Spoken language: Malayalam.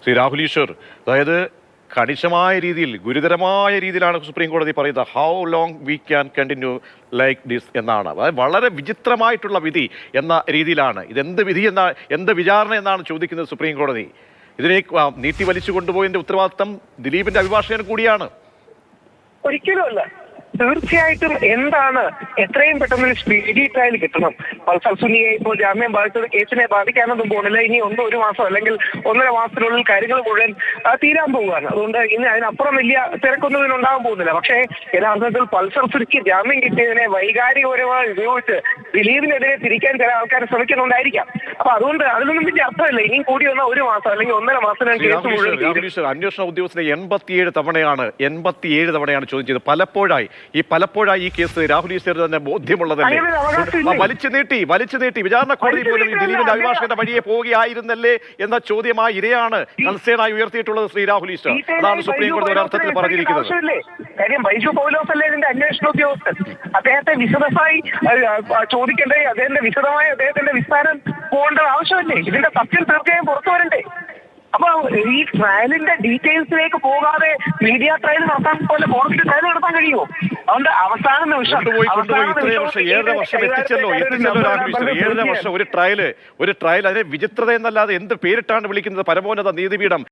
ശ്രീ രാഹുൽ ഈശ്വർ, അതായത് കണിശമായ രീതിയിൽ ഗുരുതരമായ രീതിയിലാണ് സുപ്രീം കോടതി പറയുന്നത് how long we can continue like this എന്നാണ്. അതായത് വളരെ വിചിത്രമായിട്ടുള്ള വിധി എന്ന രീതിയിലാണ് ഇതെന്ത് വിധി എന്ത് വിചാരണ എന്നാണ് ചോദിക്കുന്നത് സുപ്രീം കോടതി. ഇതിനെ നീട്ടി വലിച്ചു കൊണ്ടുപോയതിന്റെ ഉത്തരവാദിത്തം ദിലീപിന്റെ അഭിഭാഷകൻ കൂടിയാണ്. ഒരിക്കലുമല്ല. തീർച്ചയായിട്ടും എന്താണ് എത്രയും പെട്ടെന്ന് സ്പീഡി ട്രയൽ കിട്ടണം. പൾസർ സുനിയെ ഇപ്പോൾ ജാമ്യം ബാധിച്ചത് കേസിനെ ബാധിക്കാനൊന്നും പോകുന്നില്ല. ഇനി ഒരു മാസം അല്ലെങ്കിൽ 1.5 മാസത്തിനുള്ളിൽ കാര്യങ്ങൾ മുഴുവൻ തീരാൻ പോവുകയാണ്. അതുകൊണ്ട് ഇനി അതിനപ്പുറം വലിയ തിരക്കൊന്നും ഇതിനുണ്ടാകാൻ പോകുന്നില്ല. പക്ഷേ യഥാർത്ഥത്തിൽ പൾസർ സുനിക്ക് ജാമ്യം കിട്ടിയതിനെ വൈകാരികപരമായി ഉപയോഗിച്ച് ദിലീപിനെതിരെ തിരിക്കാൻ ചില ആൾക്കാർ ശ്രമിക്കുന്നുണ്ടായിരിക്കാം. അപ്പൊ അതുകൊണ്ട് അതിലൊന്നും വലിയ അർത്ഥമില്ല. ഇനിയും കൂടി വന്ന 1 മാസം അല്ലെങ്കിൽ 1.5 മാസത്തിനാണ് കേസ് മുഴുവൻ. അന്വേഷണ ഉദ്യോഗസ്ഥനെ 87 തവണയാണ് ചോദ്യം ചെയ്തത്. പലപ്പോഴായി ഈ കേസ് രാഹുൽ ഈശ്വർ തന്നെ ബോധ്യമുള്ളതല്ലേ? വലിച്ചു നീട്ടി വിചാരണ കോടതി പോലും ഈ ദിലീപിന്റെ അഭിഭാഷകന്റെ വഴിയെ പോവുകയായിരുന്നല്ലേ എന്ന ചോദ്യമായി ഇരയാണ് കൺസേണായി ഉയർത്തിയിട്ടുള്ളത് ശ്രീ രാഹുൽ ഈശ്വർ. അതാണ് സുപ്രീം കോടതി ഒരർത്ഥത്തിൽ പറഞ്ഞിരിക്കുന്നത്. കാര്യം ബൈജു പൗലോസ് അല്ലേ ഇതിന്റെ അന്വേഷണ ഉദ്യോഗസ്ഥൻ. അദ്ദേഹത്തെ വിശദമായി ചോദിക്കേണ്ടേ, അദ്ദേഹത്തിന്റെ വിസ്താരം പോകേണ്ട ആവശ്യമല്ലേ? ഇതിന്റെ സത്യം തീർച്ചയായും പുറത്തു വരണ്ടേ? അപ്പൊ ഈ ട്രയലിന്റെ ഡീറ്റെയിൽസിലേക്ക് പോകാതെ മീഡിയ ട്രയൽ നടത്താൻ പോലെ കോടതി ട്രയൽ നടത്താൻ കഴിയുമോ? അതുകൊണ്ട് അവസാന നിമിഷം 7 വർഷം എത്തിച്ചല്ലോ ഒരു ട്രയൽ അതിനെ വിചിത്രത എന്നല്ലാതെ എന്ത് പേരിട്ടാണ് വിളിക്കുന്നത്? പരമോന്നത നീതിപീഠം